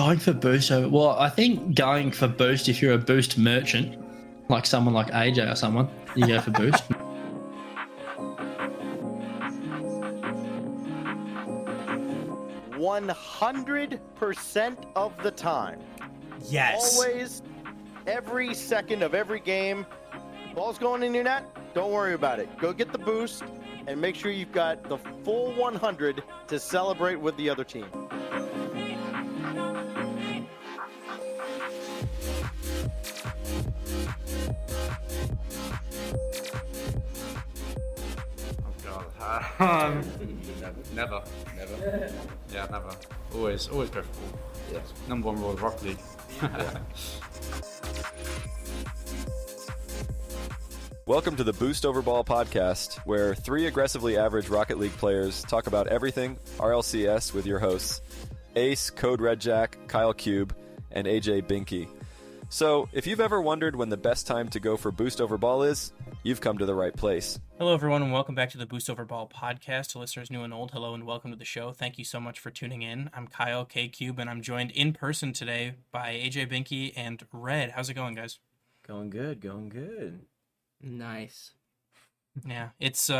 Going for boost. Well, I think going for boost, if you're a boost merchant, like someone like AJ or someone, you go for boost. 100% of the time. Yes. Always, every second of every game. Ball's going in your net, don't worry about it. Go get the boost and make sure you've got the full 100 to celebrate with the other team. Oh God. Never. Yeah, never. Always go for ball. Yeah. Number one rule of Rocket League. Welcome to the Boost Over Ball podcast, where three aggressively average Rocket League players talk about everything RLCS with your hosts, Ace, Code Red Jack, Kyle Cube, and AJ Binky. So, if you've ever wondered when the best time to go for Boost Over Ball is, you've come to the right place. Hello, everyone, and welcome back to the Boost Over Ball podcast. To listeners new and old, hello and welcome to the show. Thank you so much for tuning in. I'm Kyle K Cube, and I'm joined in person today by AJ Binky and Red. How's it going, guys? Going good. Nice. Yeah, it's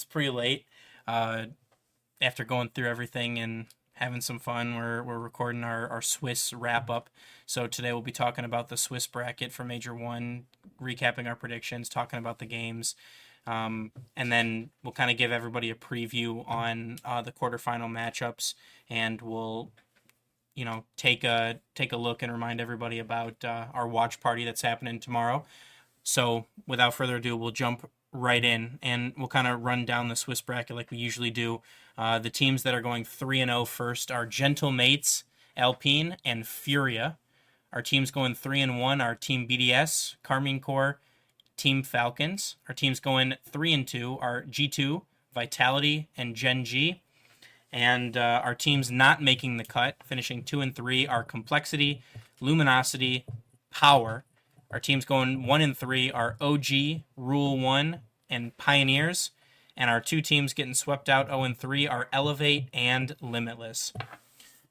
pretty late. After going through everything and having some fun, we're recording our Swiss wrap up. So today we'll be talking about the Swiss bracket for Major 1, recapping our predictions, talking about the games. And then we'll kind of give everybody a preview on the quarterfinal matchups, and we'll, take a look and remind everybody about our watch party that's happening tomorrow. So without further ado, we'll jump right in, and we'll kind of run down the Swiss bracket like we usually do. The teams that are going 3-0 first are Gentle Mates, Alpine, and Furia. Our teams going 3-1 are Team BDS, Carmine Corps, Team Falcons. Our teams going 3-2 are G2, Vitality, and Gen G. And our teams not making the cut, finishing 2-3, are Complexity, Luminosity, Power. Our teams going 1-3 are OG, Rule 1, and Pioneers. And our two teams getting swept out 0-3 are Elevate and Limitless.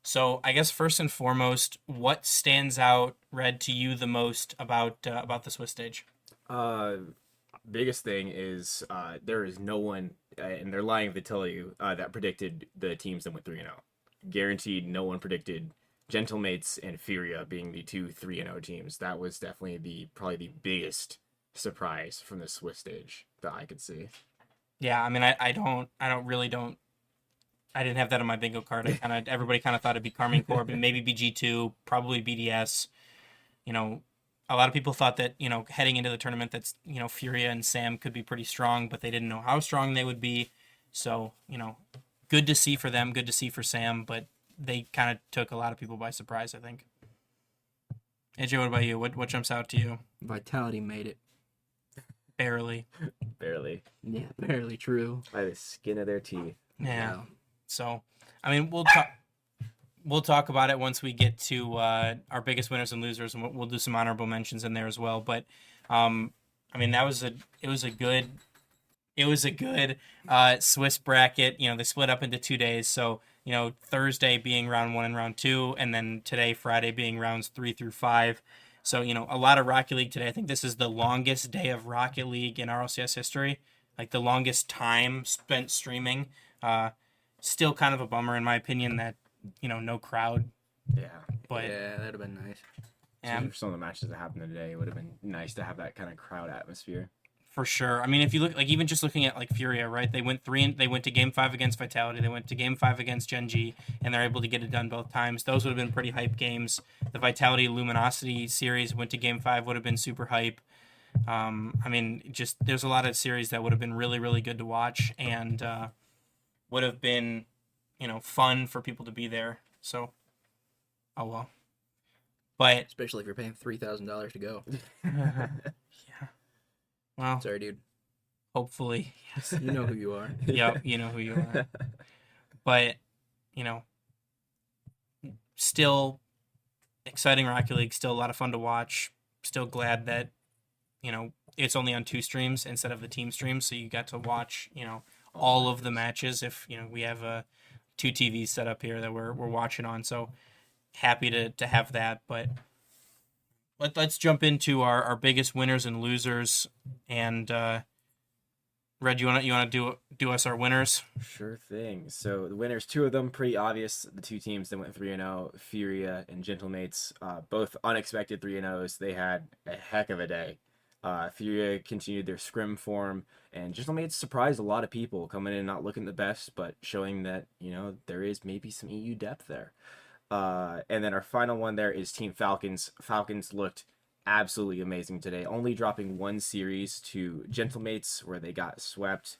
So I guess first and foremost, what stands out, Red, to you the most about the Swiss stage? Biggest thing is there is no one, and they're lying if they tell you, that predicted the teams that went 3-0. Guaranteed no one predicted Gentlemates and Furia being the two 3-0 teams. That was definitely probably the biggest surprise from the Swiss stage that I could see. Yeah, I mean, I didn't have that on my bingo card. Everybody kind of thought it'd be Carmine Corps, but maybe BG2, probably BDS. A lot of people thought that, heading into the tournament that's, Furia and Sam could be pretty strong, but they didn't know how strong they would be. So, good to see for them, good to see for Sam, but they kind of took a lot of people by surprise, I think. AJ, what about you? What jumps out to you? Vitality made it. Barely. Yeah, barely true. By the skin of their teeth. Yeah. So, I mean, we'll talk about it once we get to our biggest winners and losers, and we'll do some honorable mentions in there as well. But, I mean, it was a good Swiss bracket. They split up into 2 days. So, Thursday being round 1 and round 2, and then today, Friday, being rounds 3 through 5. So, a lot of Rocket League today. I think this is the longest day of Rocket League in RLCS history, like the longest time spent streaming. Still kind of a bummer, in my opinion, that, no crowd. Yeah. But Yeah, that'd have been nice. yeah, For some of the matches that happened today, it would have been nice to have that kind of crowd atmosphere. for sure. I mean, if you look, like, even just looking at, like, Furia, right? They went to Game 5 against Vitality. They went to Game 5 against Gen G, and they're able to get it done both times. Those would have been pretty hype games. The Vitality Luminosity series went to Game 5, would have been super hype. I mean, just there's a lot of series that would have been really, really good to watch, and would have been, fun for people to be there. So, oh well. But Especially if you're paying $3,000 to go. yeah, well, Sorry, dude. hopefully. You know who you are. Yep, you know who you are. But, still exciting Rocket League, still a lot of fun to watch. Still glad that, it's only on 2 streams instead of the team streams, so you got to watch, all of the matches if, we have 2 TVs set up here that we're watching on. So happy to have that. But let's jump into our biggest winners and losers. And Red, you wanna do us our winners? Sure thing. So the winners, two of them pretty obvious. The two teams that went 3-0, Furia and Gentlemates, both unexpected 3-0s. They had a heck of a day. Furia continued their scrim form, and Gentlemates surprised a lot of people, coming in not looking the best, but showing that, there is maybe some EU depth there. And then our final one there is Team Falcons. Falcons looked absolutely amazing today, only dropping one series to Gentlemates where they got swept.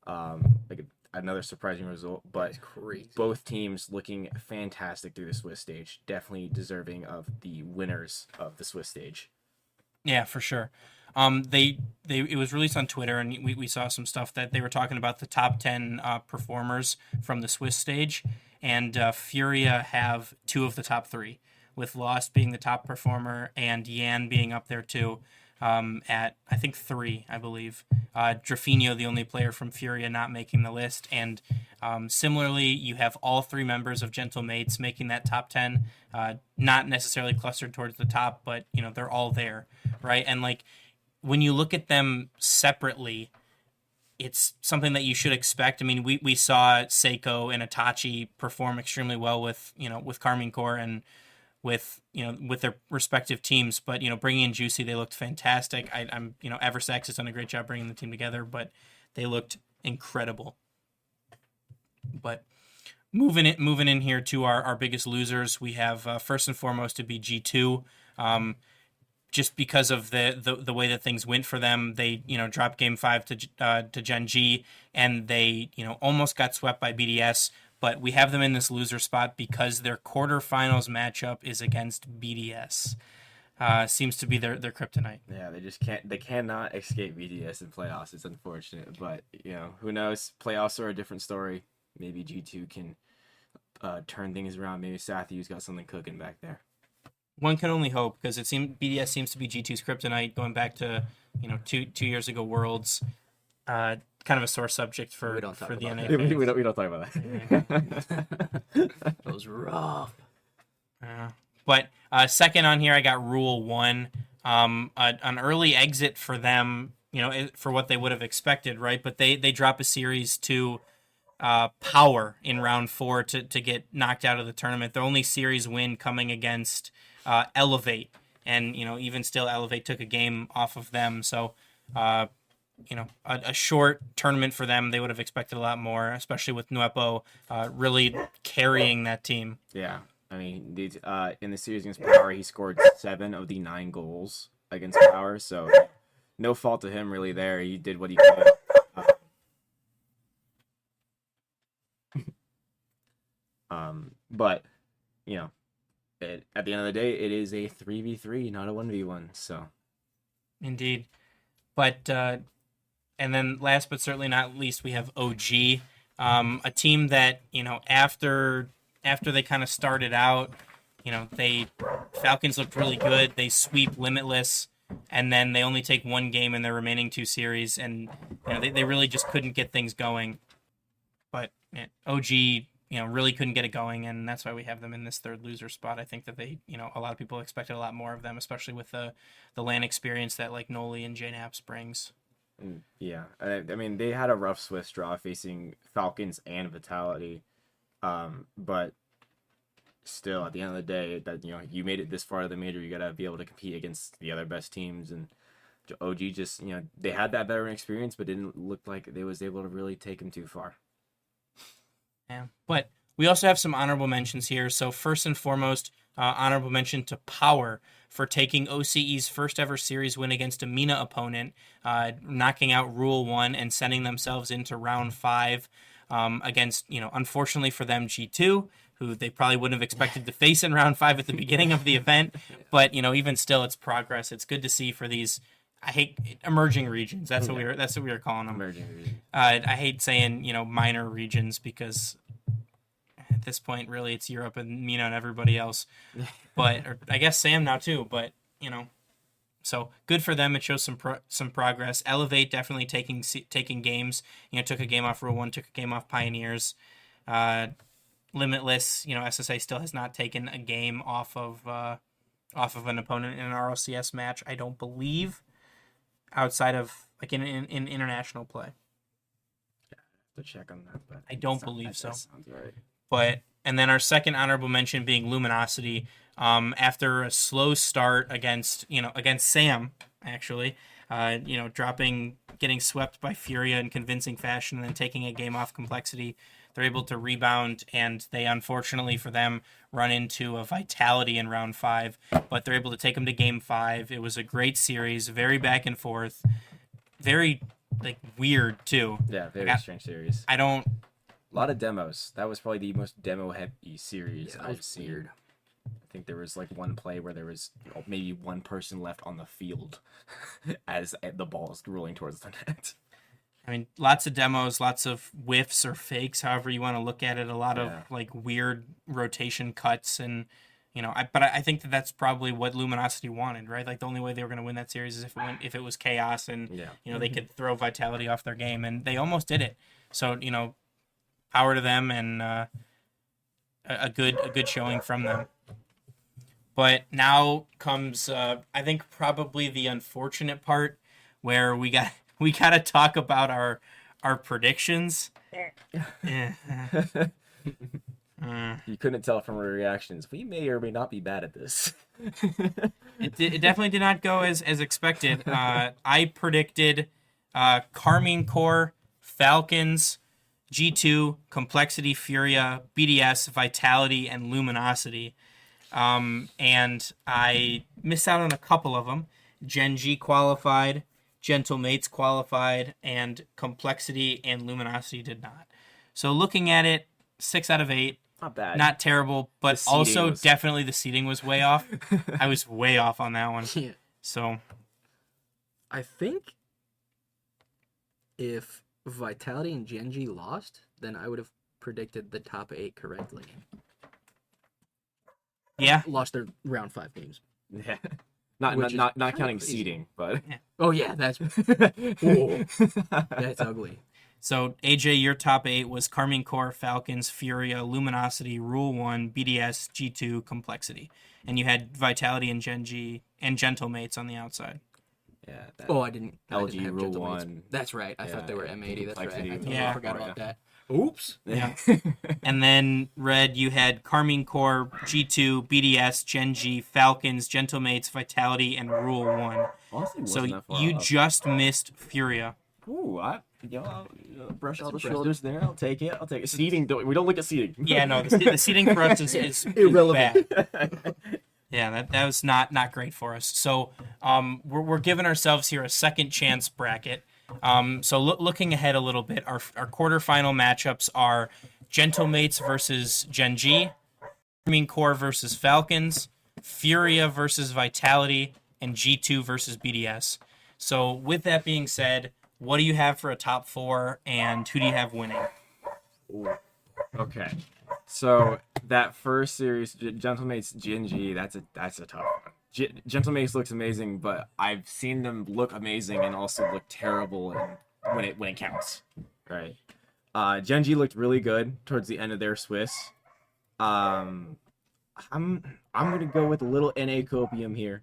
Another surprising result, but Crazy. both teams looking fantastic through the Swiss stage. Definitely deserving of the winners of the Swiss stage. Yeah, for sure. It was released on Twitter, and we saw some stuff that they were talking about the top 10 performers from the Swiss stage, and Furia have 2 of the top 3, with Lost being the top performer and Yan being up there too, at I think 3, I believe. Drafinho, the only player from Furia not making the list, and similarly, you have all 3 members of Gentlemates making that top 10. Not necessarily clustered towards the top, but they're all there, right? And when you look at them separately, it's something that you should expect. I mean, we saw Seiko and Itachi perform extremely well with Carmine Corps and with their respective teams, but bringing in Juicy, they looked fantastic. I'm Eversax has done a great job bringing the team together, but they looked incredible. But moving in here to our biggest losers, we have first and foremost to be G2. Just because of the way that things went for them, they dropped Game 5 to Gen G, and they almost got swept by BDS. But we have them in this loser spot because their quarterfinals matchup is against BDS. Seems to be their kryptonite. Yeah, they cannot escape BDS in playoffs. It's unfortunate, but who knows? Playoffs are a different story. Maybe G2 can turn things around. Maybe Sathyu's got something cooking back there. One can only hope, because BDS seems to be G2's kryptonite, going back to 2 years ago Worlds. Kind of a sore subject for the NA. We don't talk about that. That was rough. But second on here, I got Rule 1. An early exit for them, for what they would have expected, right? But they drop a series to Power in round 4 to get knocked out of the tournament. Their only series win coming against Elevate, and even still, Elevate took a game off of them. So a short tournament for them. They would have expected a lot more, especially with Nuepo really carrying that team. Yeah, I mean, in the series against Power, he scored 7 of the 9 goals against Power, so no fault to him really there. He did what he could. But at the end of the day, it is a 3v3, not a 1v1. So, indeed. But and then last but certainly not least, we have OG, a team that after they kind of started out, Falcons looked really good. They sweep Limitless, and then they only take 1 game in their remaining 2 series, and they really just couldn't get things going. But OG. Really couldn't get it going, and that's why we have them in this third loser spot. I think that they, a lot of people expected a lot more of them, especially with the LAN experience that Noli and JNAPS brings. Yeah, I mean, they had a rough Swiss draw facing Falcons and Vitality, but still, at the end of the day, that you made it this far to the major, you gotta be able to compete against the other best teams, and OG just, they had that veteran experience, but didn't look like they was able to really take them too far. Yeah, but we also have some honorable mentions here. So first and foremost, honorable mention to Power for taking OCE's first ever series win against a MENA opponent, knocking out Rule 1 and sending themselves into round 5 against, unfortunately for them, G2, who they probably wouldn't have expected to face in round 5 at the beginning of the event. But, even still, it's progress. It's good to see for these. I hate emerging regions. That's what we were calling them. Emerging regions. I hate saying minor regions, because at this point really it's Europe and MENA and everybody else. But I guess Sam now too. But so good for them. It shows some progress. Elevate definitely taking games. Took a game off Rule 1, took a game off Pioneers. Limitless, SSA still has not taken a game off of an opponent in an RLCS match, I don't believe, outside of like in international play. To check on that, but I don't believe so. That sounds right. But and then our second honorable mention being Luminosity. After a slow start against Sam, actually, getting swept by Furia in convincing fashion and then taking a game off Complexity, they're able to rebound, and they, unfortunately for them, run into a Vitality in round 5, but they're able to take them to game 5. It was a great series, very back and forth, very weird too. Yeah, very strange series. I don't. A lot of demos. That was probably the most demo-heavy series I've seen. Weird. I think there was one play where there was maybe one person left on the field as the ball is rolling towards the net. I mean, lots of demos, lots of whiffs or fakes, however you want to look at it. A lot of weird rotation cuts, and I think that's probably what Luminosity wanted, right? Like the only way they were going to win that series is if it was chaos, and they could throw Vitality off their game, and they almost did it. So power to them, and a good showing from them. But now comes, I think, probably the unfortunate part where we got to talk about our predictions. You couldn't tell from our reactions. We may or may not be bad at this. It definitely did not go as expected. I predicted Karmine Corp, Falcons, G2, Complexity, Furia, BDS, Vitality, and Luminosity. And I missed out on a couple of them. Gen G qualified, Gentlemates qualified, and Complexity and Luminosity did not. So looking at it, 6 out of 8. Not bad. Not terrible, but also definitely the seating was way off. I was way off on that one. Yeah. So I think if Vitality and Gen G lost, then I would have predicted the top 8 correctly. yeah. Lost their round 5 games. Yeah. Which is Not kinda counting crazy. seeding, but Oh yeah, that's that's ugly. So AJ, your top 8 was Karmine Corp, Falcons, Furia, Luminosity, Rule 1, BDS, G2, Complexity. And you had Vitality and Gen G and Gentlemates on the outside. yeah. Oh, I didn't LG have Rule Gentlemates. 1. That's right. I thought they were M80. That's right. I Complexity. totally Yeah. forgot Oh, about yeah. that. Oops. Yeah. And then Red, you had Karmine Corp, G2, BDS, Gen G, Falcons, Gentlemates, Vitality, and Rule 1. Honestly, So wasn't that far you off. just missed Furia. Ooh, I'll brush all the shoulders there. I'll take it. Seeding, we don't look at seeding. Yeah, no, the seating for us is Irrelevant. bad. Yeah, that was not great for us. So we're giving ourselves here a second chance bracket. So looking ahead a little bit, our quarterfinal matchups are Gentlemates versus Gen G, Karmine Corp versus Falcons, Furia versus Vitality, and G2 versus BDS. So with that being said, what do you have for a top 4, and who do you have winning? Okay, so that first series, Gentlemates Gen G, that's a tough one. Gentlemates looks amazing, but I've seen them look amazing and also look terrible when it counts. Right. Gen G looked really good towards the end of their Swiss. I'm gonna go with a little NA copium here.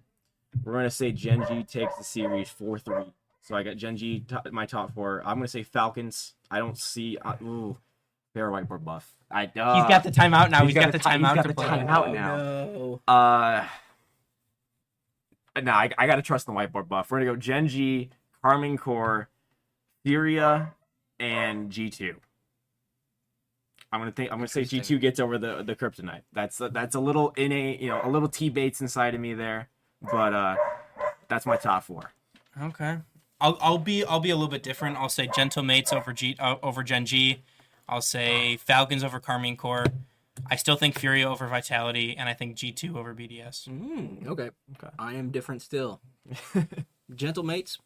We're gonna say Gen G takes the series 4-3. So I got Gen G my top 4. I'm gonna say Falcons. I don't see. Fair whiteboard buff. He's got the timeout now. He's got the timeout to play. Timeout now. No. No, I gotta trust the whiteboard buff. We're gonna go Gen G, Karmine Corp, Furia, and G2. I'm gonna say G2 gets over the Kryptonite. That's a little a little T Bates inside of me there, but that's my top 4. Okay. I'll be a little bit different. I'll say Gentlemates over Gen G. I'll say Falcons over Karmine Corp. I still think Furia over Vitality, and I think G2 over BDS. Okay. I am different still. Gentlemates,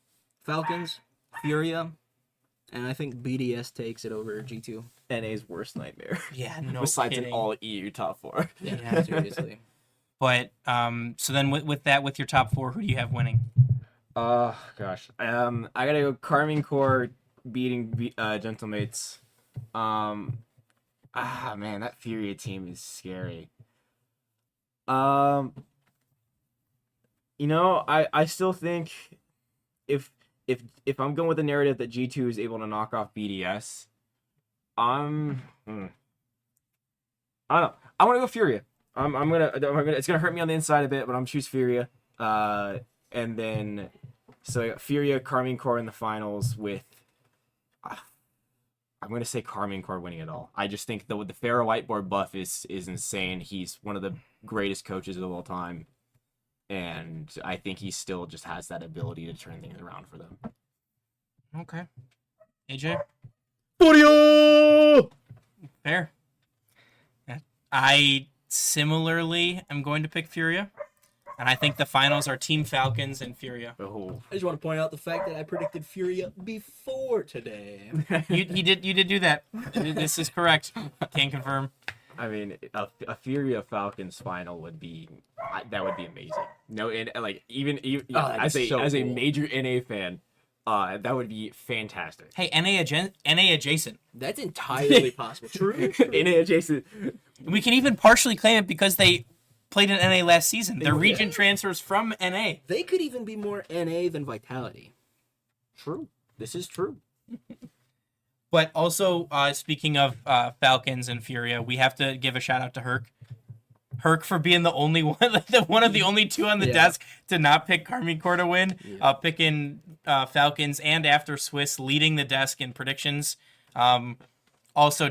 Falcons, Furia, and I think BDS takes it over G2. NA's worst nightmare. Yeah, no Besides kidding. an all EU top 4. Yeah, seriously. But so then with your top 4, who do you have winning? Oh gosh. I gotta go Karmine Corp beating Gentlemates. Man, that Furia team is scary. I still think if I'm going with the narrative that G2 is able to knock off BDS, I don't know. I want to go Furia. I'm gonna. It's gonna hurt me on the inside a bit, but I'm gonna choose Furia. And then so I got Furia, Karmine Corp in the finals with. I'm gonna say Karmine Corp winning it all. I just think the Pharaoh Whiteboard buff is insane. He's one of the greatest coaches of all time, and I think he still just has that ability to turn things around for them. Okay. AJ? Furia! Fair. Yeah. I similarly am going to pick Furia. And I think the finals are Team Falcons and Furia. Oh. I just want to point out the fact that I predicted Furia before today. You did do that. This is correct. Can confirm. I mean, a Furia Falcons final would be amazing. No, and like even as a major NA fan, that would be fantastic. Hey, NA adjacent. That's entirely possible. True. NA adjacent. We can even partially claim it because they played in NA last season. Their region transfers from NA. They could even be more NA than Vitality. True. This is true. But also, speaking of Falcons and Furia, we have to give a shout out to Herc. Herc for being the only one, one of the only two on the desk to not pick Karmine Corp to win. Picking Falcons and after Swiss, leading the desk in predictions. Also,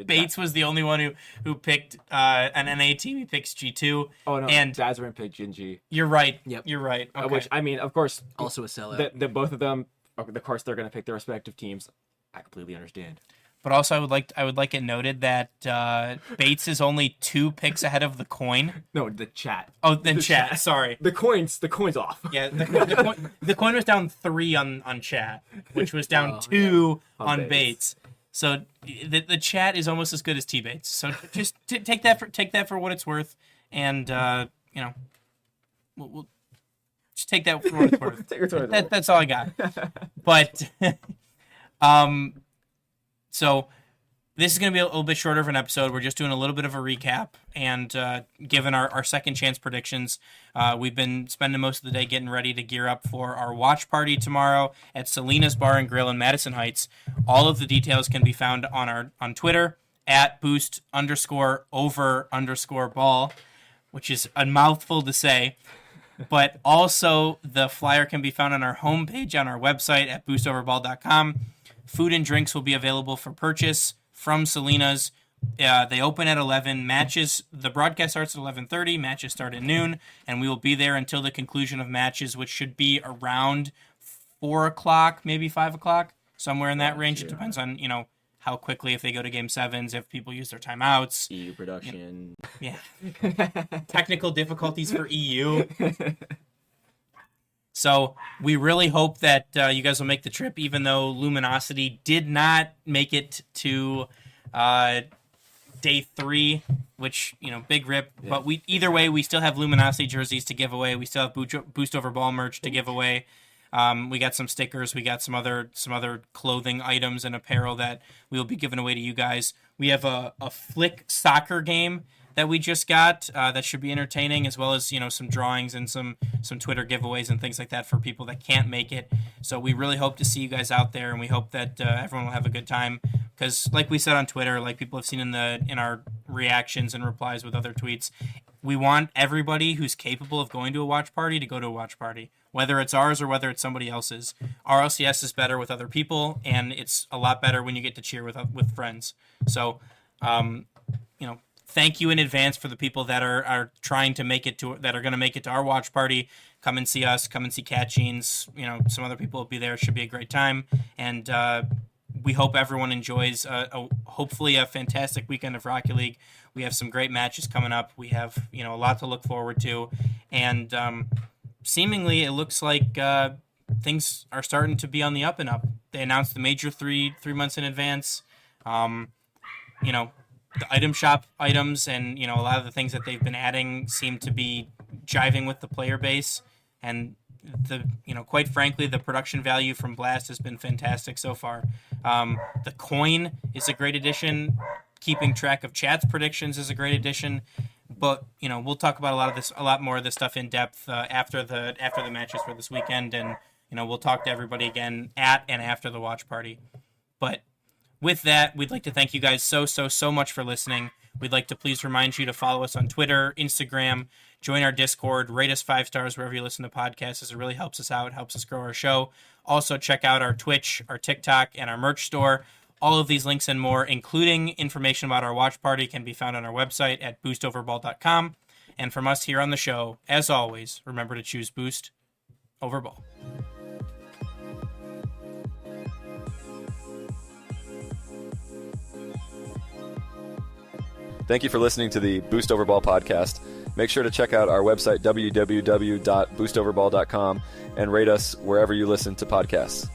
Bates was the only one who picked an NA team. He picks G2. Oh no, and Dazarin picked Gen.G. You're right. Yep. You're right. Okay. Which I mean, of course, Also a sellout. the both of them. Of course, they're going to pick their respective teams. I completely understand. But also, I would like it noted that Bates is only 2 picks ahead of the coin. No, the chat. Oh, then chat. Sorry. The coin's off. Yeah, the coin was down 3 on chat, which was down 2 on Bates. So the chat is almost as good as T Bates. So just take that for what it's worth, and we'll just take that for what it's worth. That's all I got. But so this is going to be a little bit shorter of an episode. We're just doing a little bit of a recap and giving our second chance predictions. We've been spending most of the day getting ready to gear up for our watch party tomorrow at Selena's Bar and Grill in Madison Heights. All of the details can be found on Twitter at boost_over_ball, which is a mouthful to say. But also the flyer can be found on our homepage on our website at boostoverball.com. Food and drinks will be available for purchase from Selena's. They open at 11. Matches, the broadcast starts at 11:30. Matches start at noon, and we will be there until the conclusion of matches, which should be around 4 o'clock, maybe 5 o'clock, somewhere in that range. It depends on how quickly, if they go to game 7s, if people use their timeouts. EU production. Yeah. Technical difficulties for EU. So we really hope that you guys will make the trip, even though Luminosity did not make it to day 3, which, big rip. Yeah. But either way, we still have Luminosity jerseys to give away. We still have Boost Over Ball merch to give away. We got some stickers. We got some other clothing items and apparel that we will be giving away to you guys. We have a Flick soccer game that we just got that should be entertaining, as well as some drawings and some Twitter giveaways and things like that for people that can't make it. So we really hope to see you guys out there, and we hope that everyone will have a good time, because like we said on Twitter, like people have seen in our reactions and replies with other tweets, we want everybody who's capable of going to a watch party to go to a watch party, whether it's ours or whether it's somebody else's. RLCS is better with other people, and it's a lot better when you get to cheer with friends. So thank you in advance for the people that are trying to make it to, that are going to make it to our watch party. Come and see us. Come and see Cat Jeans. Some other people will be there. It should be a great time. And we hope everyone enjoys hopefully a fantastic weekend of Rocket League. We have some great matches coming up. We have a lot to look forward to. And seemingly it looks like things are starting to be on the up and up. They announced the major 3 months in advance. The item shop items and, a lot of the things that they've been adding seem to be jiving with the player base. And quite frankly, the production value from Blast has been fantastic so far. The coin is a great addition. Keeping track of chat's predictions is a great addition. But we'll talk about a lot more of this stuff in depth after the matches for this weekend, and we'll talk to everybody again at and after the watch party. But with that, we'd like to thank you guys so much for listening. We'd like to please remind you to follow us on Twitter, Instagram, join our Discord, rate us 5 stars wherever you listen to podcasts, as it really helps us out, helps us grow our show. Also, check out our Twitch, our TikTok, and our merch store. All of these links and more, including information about our watch party, can be found on our website at boostoverball.com. And from us here on the show, as always, remember to choose Boost over Ball. Thank you for listening to the Boost Over Ball podcast. Make sure to check out our website, www.boostoverball.com, and rate us wherever you listen to podcasts.